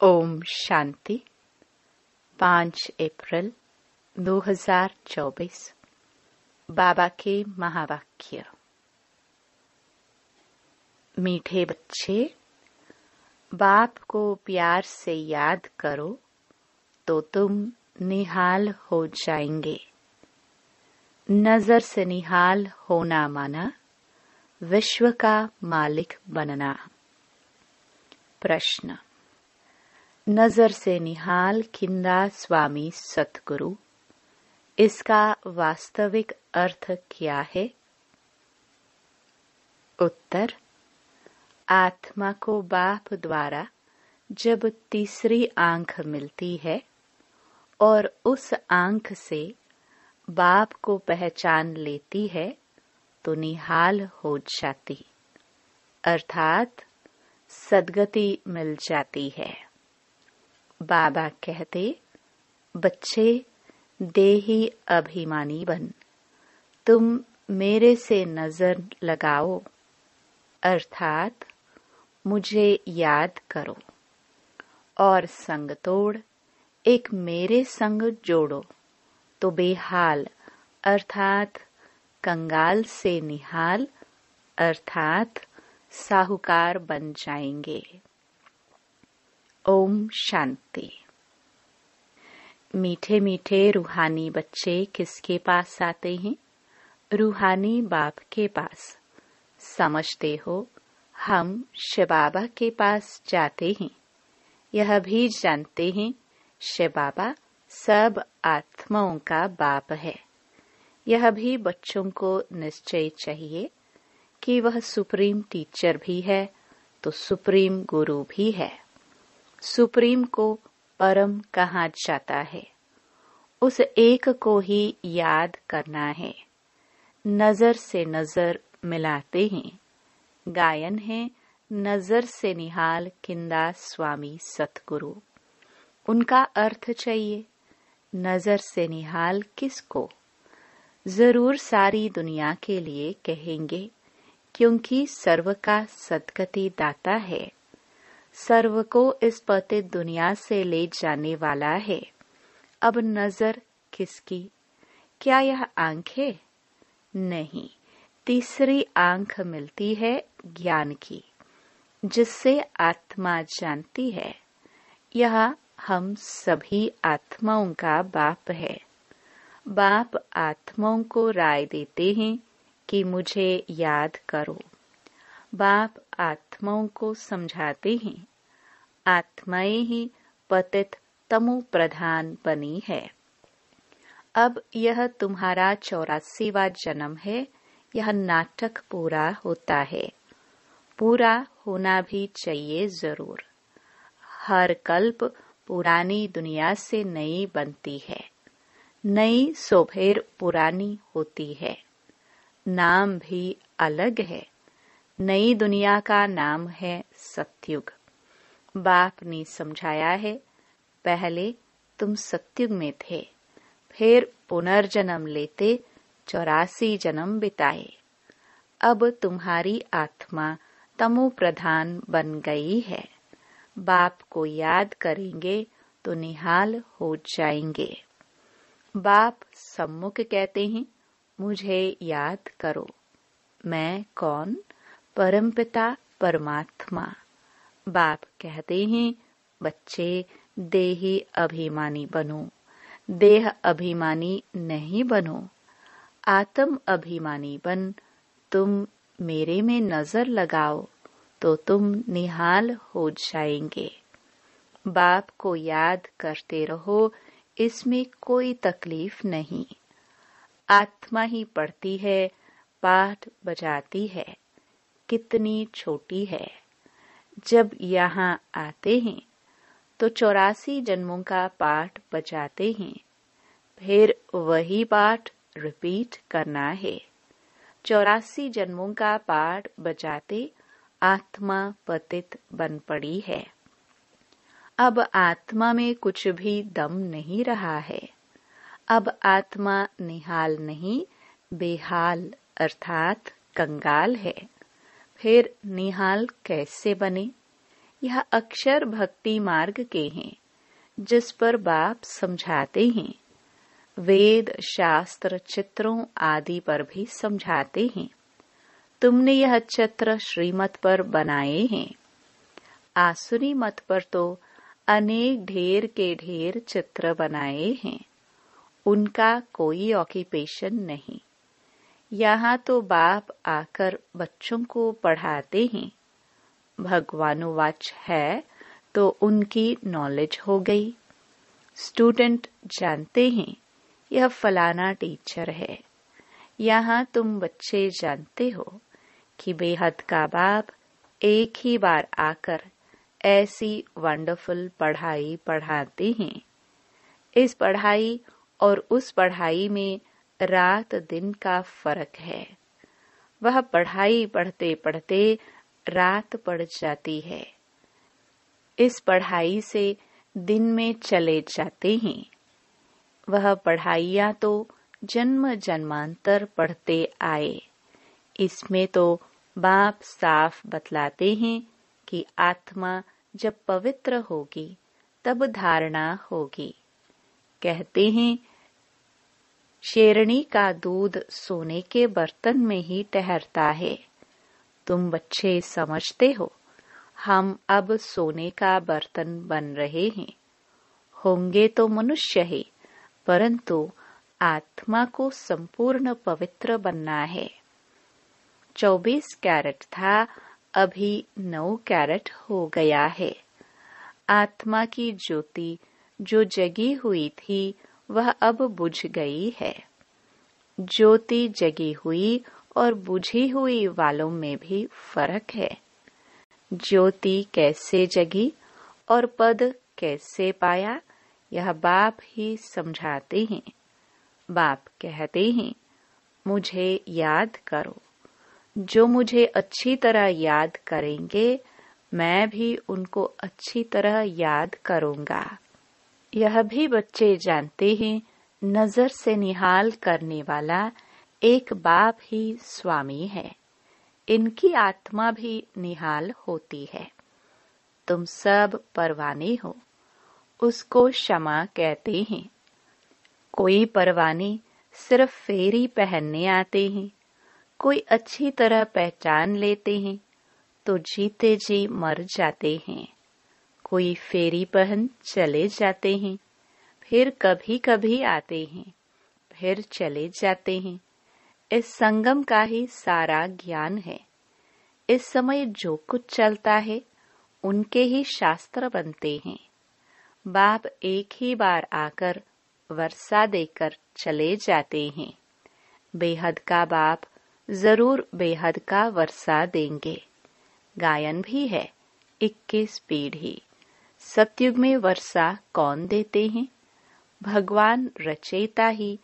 ओम शांति। 5 अप्रैल 2024। बाबा के महावाक्य। मीठे बच्चे, बाप को प्यार से याद करो तो तुम निहाल हो जाएंगे। नजर से निहाल होना माना विश्व का मालिक बनना। प्रश्न। नजर से निहाल खिंदा स्वामी सतगुरु, इसका वास्तविक अर्थ क्या है? उत्तर। आत्मा को बाप द्वारा जब तीसरी आंख मिलती है और उस आंख से बाप को पहचान लेती है तो निहाल हो जाती, अर्थात सद्गति मिल जाती है। बाबा कहते, बच्चे देही अभिमानी बन, तुम मेरे से नजर लगाओ, अर्थात मुझे याद करो और संग तोड़ एक मेरे संग जोड़ो तो बेहाल अर्थात कंगाल से निहाल अर्थात साहूकार बन जाएंगे। ओम शांति। मीठे मीठे रूहानी बच्चे किसके पास आते हैं? रूहानी बाप के पास। समझते हो, हम शिव बाबा के पास जाते हैं। यह भी जानते हैं शिव बाबा सब आत्माओं का बाप है। यह भी बच्चों को निश्चय चाहिए कि वह सुप्रीम टीचर भी है तो सुप्रीम गुरु भी है। सुप्रीम को परम कहा जाता है, उस एक को ही याद करना है। नजर से नजर मिलाते हैं। गायन है नजर से निहाल खिंदा स्वामी सतगुरु। उनका अर्थ चाहिए, नजर से निहाल किसको? जरूर सारी दुनिया के लिए कहेंगे, क्योंकि सर्व का सद्गति दाता है। सर्व को इस पतित दुनिया से ले जाने वाला है। अब नजर किसकी? क्या यह आंख है? नहीं, तीसरी आंख मिलती है ज्ञान की, जिससे आत्मा जानती है यह हम सभी आत्माओं का बाप है। बाप आत्माओं को राय देते हैं कि मुझे याद करो। बाप आत्माओं को समझाते हैं, आत्माएं ही पतित तमो प्रधान बनी है। अब यह तुम्हारा 84वां जन्म है। यह नाटक पूरा होता है, पूरा होना भी चाहिए जरूर। हर कल्प पुरानी दुनिया से नई बनती है, नई सोभेर पुरानी होती है। नाम भी अलग है। नई दुनिया का नाम है सतयुग। बाप ने समझाया है, पहले तुम सतयुग में थे, फिर पुनर्जन्म लेते 84 जन्म बिताए। अब तुम्हारी आत्मा तमो प्रधान बन गई है। बाप को याद करेंगे तो निहाल हो जाएंगे। बाप सम्मुख कहते हैं, मुझे याद करो। मैं कौन? परमपिता परमात्मा। बाप कहते हैं, बच्चे देही अभिमानी बनो, देह अभिमानी नहीं बनो। आत्म अभिमानी बन, तुम मेरे में नजर लगाओ तो तुम निहाल हो जाएंगे। बाप को याद करते रहो, इसमें कोई तकलीफ नहीं। आत्मा ही पढ़ती है, पाठ बजाती है, कितनी छोटी है। जब यहाँ आते हैं तो 84 जन्मों का पाठ बजाते हैं, फिर वही पाठ रिपीट करना है। 84 जन्मों का पाठ बजाते आत्मा पतित बन पड़ी है। अब आत्मा में कुछ भी दम नहीं रहा है। अब आत्मा निहाल नहीं, बेहाल अर्थात कंगाल है। फिर निहाल कैसे बने? यह अक्षर भक्ति मार्ग के हैं, जिस पर बाप समझाते हैं। वेद शास्त्र चित्रों आदि पर भी समझाते हैं। तुमने यह चित्र श्रीमत पर बनाए हैं। आसुरी मत पर तो अनेक ढेर के ढेर चित्र बनाए हैं। उनका कोई ऑक्यूपेशन नहीं। यहाँ तो बाप आकर बच्चों को पढ़ाते हैं। भगवानुवाच है तो उनकी नॉलेज हो गई। स्टूडेंट जानते हैं यह फलाना टीचर है। यहाँ तुम बच्चे जानते हो कि बेहद का बाप एक ही बार आकर ऐसी वंडरफुल पढ़ाई पढ़ाते हैं। इस पढ़ाई और उस पढ़ाई में रात दिन का फर्क है। वह पढ़ाई पढ़ते पढ़ते रात पड़ जाती है। इस पढ़ाई से दिन में चले जाते हैं। वह पढ़ाइयाँ तो जन्म जन्मांतर पढ़ते आए। इसमें तो बाप साफ बतलाते हैं कि आत्मा जब पवित्र होगी तब धारणा होगी। कहते हैं शेरनी का दूध सोने के बर्तन में ही ठहरता है। तुम बच्चे समझते हो हम अब सोने का बर्तन बन रहे हैं। होंगे तो मनुष्य ही, परंतु आत्मा को संपूर्ण पवित्र बनना है। 24 कैरेट था, अभी 9 कैरेट हो गया है। आत्मा की ज्योति जो जगी हुई थी वह अब बुझ गई है। ज्योति जगी हुई और बुझी हुई वालों में भी फर्क है। ज्योति कैसे जगी और पद कैसे पाया, यह बाप ही समझाते हैं। बाप कहते हैं मुझे याद करो। जो मुझे अच्छी तरह याद करेंगे मैं भी उनको अच्छी तरह याद करूंगा। यह भी बच्चे जानते हैं नजर से निहाल करने वाला एक बाप ही स्वामी है। इनकी आत्मा भी निहाल होती है। तुम सब परवाने हो, उसको क्षमा कहते हैं। कोई परवाने सिर्फ फेरी पहनने आते हैं। कोई अच्छी तरह पहचान लेते हैं तो जीते जी मर जाते हैं। कोई फेरी पहन चले जाते हैं, फिर कभी कभी आते हैं, फिर चले जाते हैं। इस संगम का ही सारा ज्ञान है। इस समय जो कुछ चलता है उनके ही शास्त्र बनते हैं। बाप एक ही बार आकर वर्षा देकर चले जाते हैं। बेहद का बाप जरूर बेहद का वर्षा देंगे। गायन भी है 21 पीढ़ी। सतयुग में वर्षा कौन देते हैं? भगवान रचयिता ही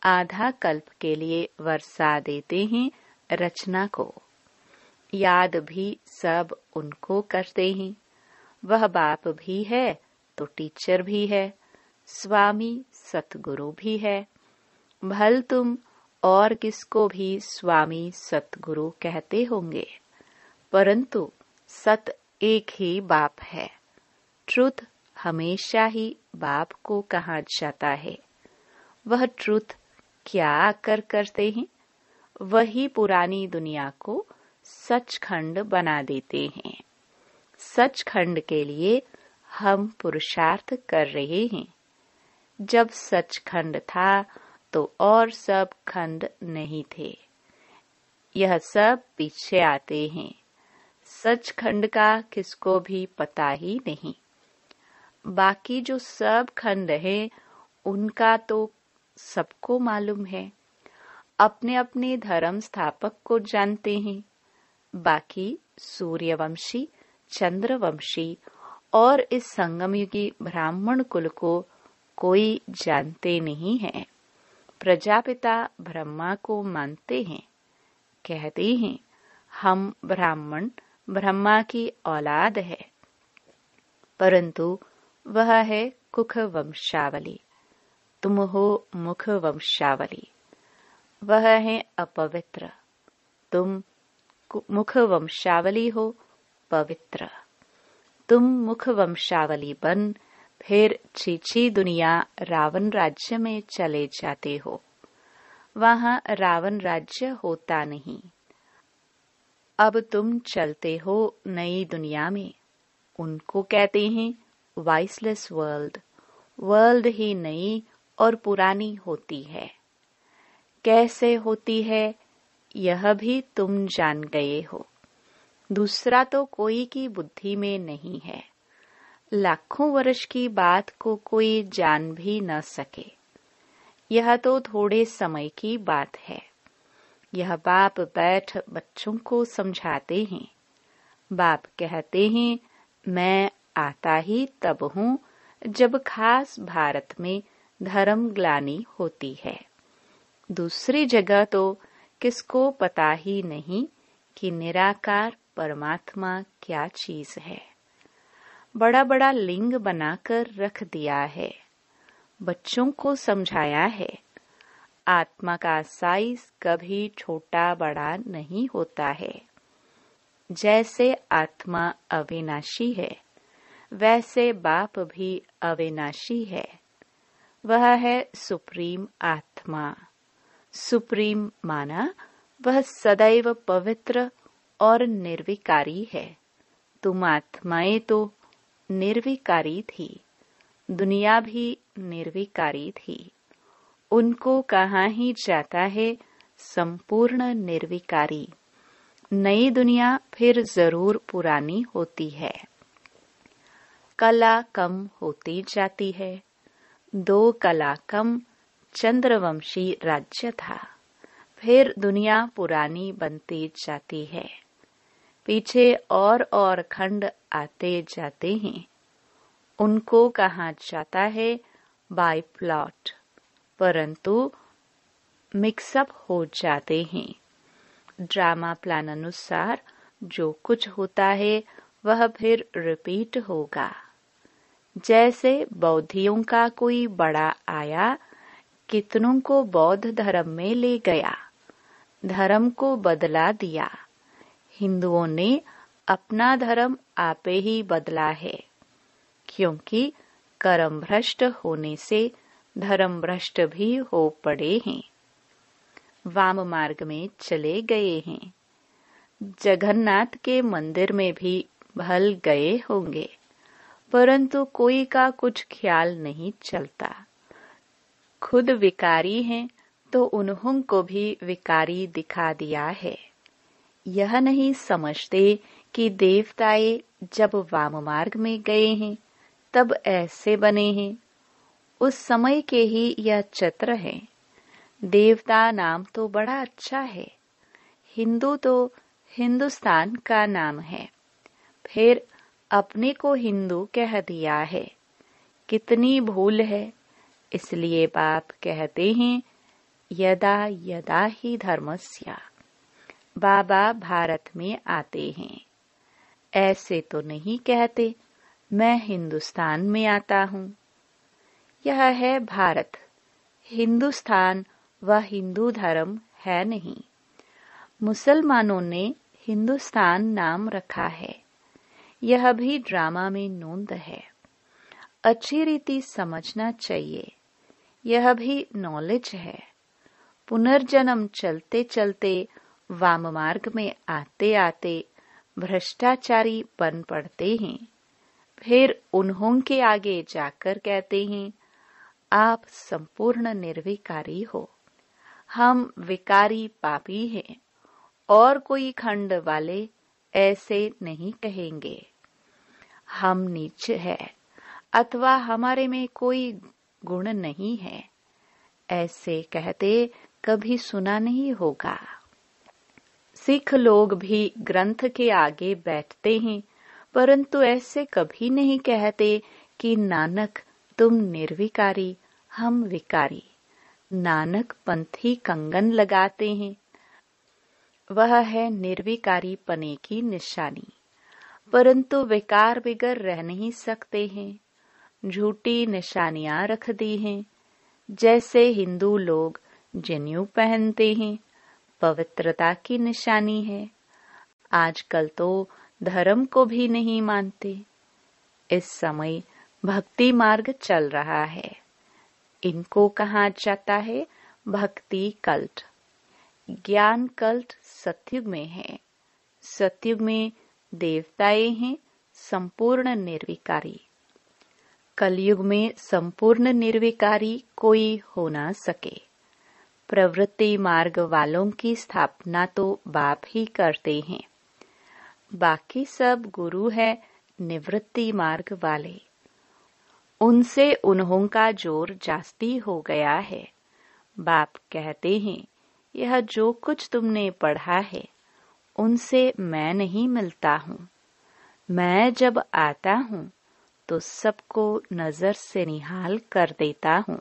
आधा कल्प के लिए वर्षा देते हैं रचना को। याद भी सब उनको करते हैं। वह बाप भी है तो टीचर भी है, स्वामी सतगुरु भी है। भल तुम और किसको भी स्वामी सतगुरु कहते होंगे, परंतु सत एक ही बाप है। ट्रुथ हमेशा ही बाप को कहा जाता है। वह ट्रुथ क्या आकर करते हैं? वही पुरानी दुनिया को सचखंड बना देते हैं। सचखंड के लिए हम पुरुषार्थ कर रहे हैं। जब सचखंड था तो और सब खंड नहीं थे। यह सब पीछे आते हैं। सचखंड का किसको भी पता ही नहीं। बाकी जो सब खंड है उनका तो सबको मालूम है। अपने अपने धर्म स्थापक को जानते हैं। बाकी सूर्यवंशी, चंद्रवंशी और इस संगमयुगी ब्राह्मण कुल को कोई जानते नहीं है। प्रजापिता ब्रह्मा को मानते हैं। कहते हैं हम ब्राह्मण ब्रह्मा की औलाद है, परंतु वह है कुख वंशावली। तुम हो मुख वंशावली। वह है अपवित्र, तुम मुख वंशावली हो पवित्र। तुम मुख वंशावली बन फिर चीची दुनिया रावण राज्य में चले जाते हो। वहां रावण राज्य होता नहीं। अब तुम चलते हो नई दुनिया में। उनको कहते हैं वॉइसलेस वर्ल्ड। वर्ल्ड ही नई और पुरानी होती है। कैसे होती है यह भी तुम जान गए हो। दूसरा तो कोई की बुद्धि में नहीं है। लाखों वर्ष की बात को कोई जान भी न सके। यह तो थोड़े समय की बात है। यह बाप बैठ बच्चों को समझाते हैं। बाप कहते हैं मैं आता ही तब हूँ जब खास भारत में धर्म ग्लानि होती है। दूसरी जगह तो किसको पता ही नहीं कि निराकार परमात्मा क्या चीज है। बड़ा बड़ा लिंग बनाकर रख दिया है। बच्चों को समझाया है आत्मा का साइज कभी छोटा बड़ा नहीं होता है। जैसे आत्मा अविनाशी है वैसे बाप भी अविनाशी है। वह है सुप्रीम आत्मा। सुप्रीम माना वह सदैव पवित्र और निर्विकारी है। तुम आत्माएं तो निर्विकारी थी। दुनिया भी निर्विकारी थी। उनको कहाँ ही जाता है संपूर्ण निर्विकारी। नई दुनिया फिर जरूर पुरानी होती है। कला कम होती जाती है। 2 कला कम चंद्रवंशी राज्य था। फिर दुनिया पुरानी बनती जाती है। पीछे और खंड आते जाते हैं। उनको कहा जाता है बाय प्लॉट, परंतु मिक्सअप हो जाते हैं। ड्रामा प्लान अनुसार जो कुछ होता है वह फिर रिपीट होगा। जैसे बौद्धियों का कोई बड़ा आया, कितनों को बौद्ध धर्म में ले गया, धर्म को बदला दिया। हिंदुओं ने अपना धर्म आपे ही बदला है, क्योंकि कर्म भ्रष्ट होने से धर्म भ्रष्ट भी हो पड़े हैं। वाम मार्ग में चले गए हैं। जगन्नाथ के मंदिर में भी भल गए होंगे, परंतु कोई का कुछ ख्याल नहीं चलता। खुद विकारी हैं तो उन्हों को भी विकारी दिखा दिया है। यह नहीं समझते कि देवताए जब वाम मार्ग में गए हैं तब ऐसे बने हैं। उस समय के ही यह चित्र है। देवता नाम तो बड़ा अच्छा है। हिंदू तो हिंदुस्तान का नाम है। फिर अपने को हिंदू कह दिया है। कितनी भूल है। इसलिए बाप कहते हैं यदा यदा ही धर्मस्य। बाबा भारत में आते हैं। ऐसे तो नहीं कहते मैं हिंदुस्तान में आता हूँ। यह है भारत। हिंदुस्तान व हिंदू धर्म है नहीं। मुसलमानों ने हिंदुस्तान नाम रखा है। यह भी ड्रामा में नोंद है। अच्छी रीति समझना चाहिए। यह भी नॉलेज है। पुनर्जन्म चलते चलते वाम मार्ग में आते आते भ्रष्टाचारी बन पड़ते हैं। फिर उन्हों के आगे जाकर कहते हैं आप संपूर्ण निर्विकारी हो। हम विकारी पापी हैं। और कोई खंड वाले ऐसे नहीं कहेंगे। हम नीच है अथवा हमारे में कोई गुण नहीं है, ऐसे कहते कभी सुना नहीं होगा। सिख लोग भी ग्रंथ के आगे बैठते हैं, परंतु ऐसे कभी नहीं कहते कि नानक तुम निर्विकारी, हम विकारी। नानक पंथी कंगन लगाते हैं। वह है निर्विकारी पने की निशानी, परंतु विकार बिगर रह नहीं सकते हैं। झूठी निशानियां रख दी हैं। जैसे हिंदू लोग जनेऊ पहनते हैं, पवित्रता की निशानी है। आजकल तो धर्म को भी नहीं मानते। इस समय भक्ति मार्ग चल रहा है। इनको कहा जाता है भक्ति कल्ट। ज्ञान कल्ट सतयुग में है। सतयुग में देवताएं हैं संपूर्ण निर्विकारी। कलयुग में संपूर्ण निर्विकारी कोई हो ना सके। प्रवृत्ति मार्ग वालों की स्थापना तो बाप ही करते हैं। बाकी सब गुरु है निवृत्ति मार्ग वाले। उनसे उन्हों का जोर जास्ती हो गया है। बाप कहते हैं, यह जो कुछ तुमने पढ़ा है उनसे मैं नहीं मिलता हूँ। मैं जब आता हूँ तो सबको नजर से निहाल कर देता हूँ।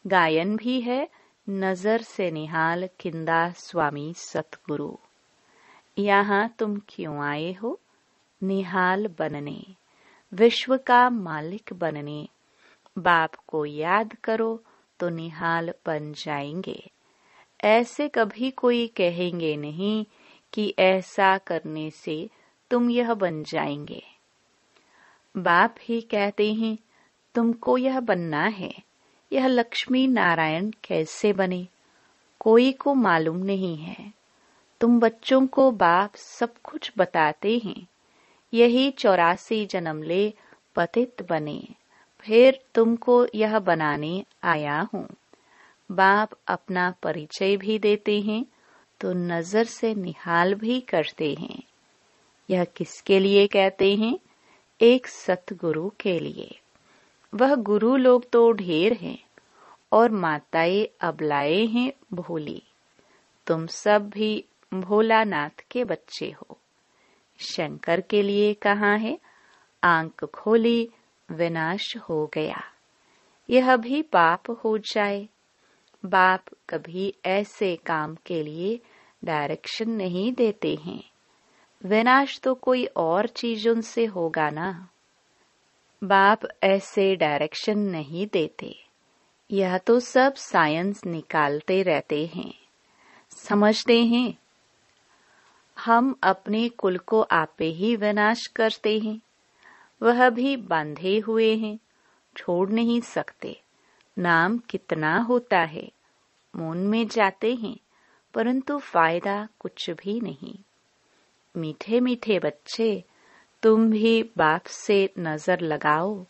गायन भी है नजर से निहाल किंदा स्वामी सतगुरु। यहाँ तुम क्यों आए हो? निहाल बनने, विश्व का मालिक बनने। बाप को याद करो तो निहाल बन जाएंगे। ऐसे कभी कोई कहेंगे नहीं कि ऐसा करने से तुम यह बन जाएंगे। बाप ही कहते हैं तुमको यह बनना है। यह लक्ष्मी नारायण कैसे बने कोई को मालूम नहीं है। तुम बच्चों को बाप सब कुछ बताते हैं। यही 84 जन्म ले पतित बने, फिर तुमको यह बनाने आया हूँ। बाप अपना परिचय भी देते हैं तो नजर से निहाल भी करते हैं। यह किसके लिए कहते हैं? एक सतगुरु के लिए। वह गुरु लोग तो ढेर हैं और माताएं अबलाए हैं भोली। तुम सब भी भोलानाथ के बच्चे हो। शंकर के लिए कहा है आंख खोली विनाश हो गया। यह भी पाप हो जाए। बाप कभी ऐसे काम के लिए डायरेक्शन नहीं देते हैं। विनाश तो कोई और चीज उनसे होगा ना। बाप ऐसे डायरेक्शन नहीं देते। यह तो सब साइंस निकालते रहते हैं। समझते हैं हम अपने कुल को आपे ही विनाश करते हैं। वह भी बांधे हुए हैं, छोड़ नहीं सकते। नाम कितना होता है, मौन में जाते हैं, परंतु फायदा कुछ भी नहीं। मीठे मीठे बच्चे, तुम भी बाप से नजर लगाओ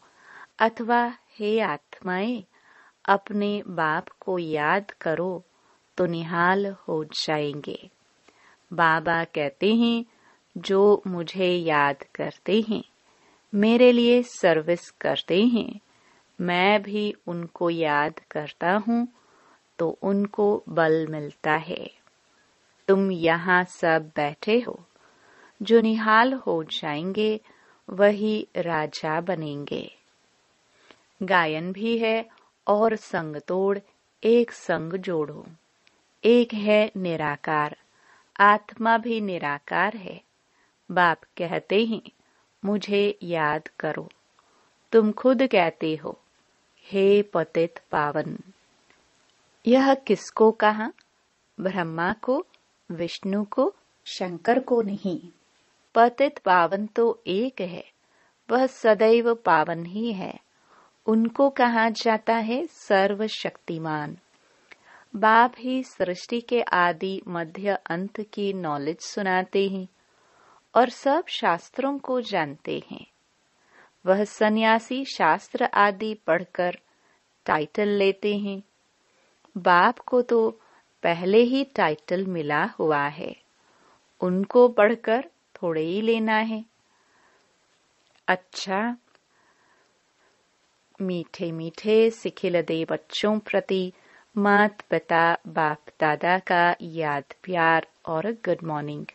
अथवा हे आत्माएं अपने बाप को याद करो तो निहाल हो जाएंगे। बाबा कहते हैं जो मुझे याद करते हैं, मेरे लिए सर्विस करते हैं, मैं भी उनको याद करता हूँ तो उनको बल मिलता है। तुम यहाँ सब बैठे हो, जो निहाल हो जाएंगे वही राजा बनेंगे। गायन भी है और संग तोड़ एक संग जोड़ो। एक है निराकार, आत्मा भी निराकार है। बाप कहते हैं मुझे याद करो। तुम खुद कहते हो हे पतित पावन। यह किसको कहा? ब्रह्मा को, विष्णु को, शंकर को नहीं। पतित पावन तो एक है, वह सदैव पावन ही है। उनको कहा जाता है सर्वशक्तिमान। बाप ही सृष्टि के आदि मध्य अंत की नॉलेज सुनाते हैं और सब शास्त्रों को जानते हैं। वह सन्यासी शास्त्र आदि पढ़कर टाइटल लेते हैं। बाप को तो पहले ही टाइटल मिला हुआ है, उनको पढ़कर थोड़े ही लेना है। अच्छा, मीठे मीठे सिखिलदे बच्चों प्रति मात पिता बाप दादा का याद प्यार और गुड मॉर्निंग।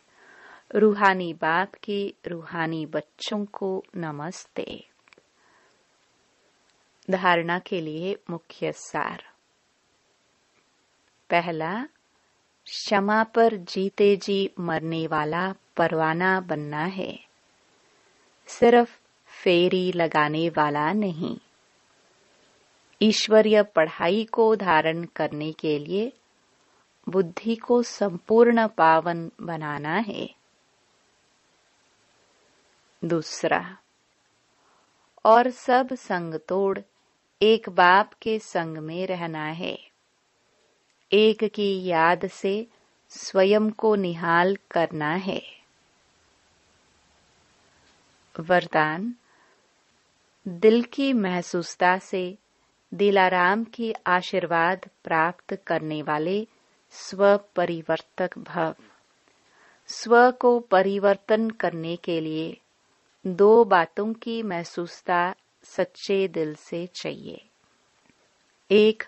रूहानी बाप की रूहानी बच्चों को नमस्ते। धारणा के लिए मुख्य सार। पहला, क्षमा पर जीते जी मरने वाला परवाना बनना है, सिर्फ फेरी लगाने वाला नहीं। ईश्वरीय पढ़ाई को धारण करने के लिए बुद्धि को संपूर्ण पावन बनाना है। दूसरा, और सब संग तोड़ एक बाप के संग में रहना है। एक की याद से स्वयं को निहाल करना है। वरदान। दिल की महसूसता से दिलाराम की आशीर्वाद प्राप्त करने वाले स्व परिवर्तक भव। स्व को परिवर्तन करने के लिए दो बातों की महसूसता सच्चे दिल से चाहिए। एक,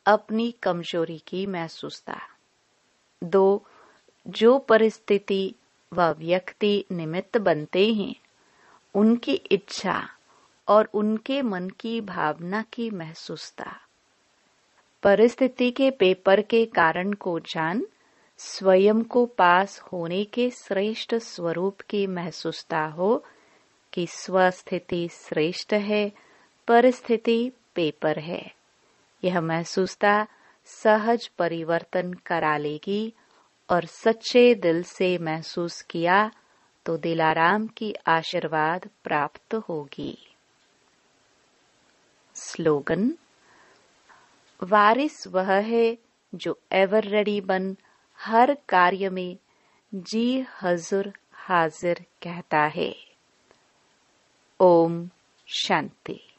अपनी कमजोरी की महसूसता। दो, जो परिस्थिति व व्यक्ति निमित्त बनते हैं उनकी इच्छा और उनके मन की भावना की महसूसता। परिस्थिति के पेपर के कारण को जान स्वयं को पास होने के श्रेष्ठ स्वरूप की महसूसता हो कि स्वस्थिति श्रेष्ठ है, परिस्थिति पेपर है। यह महसूसता सहज परिवर्तन करा लेगी और सच्चे दिल से महसूस किया तो दिलाराम की आशीर्वाद प्राप्त होगी। स्लोगन। वारिस वह है जो एवर रेडी बन हर कार्य में जी हजूर हाजिर कहता है। ओम शांति।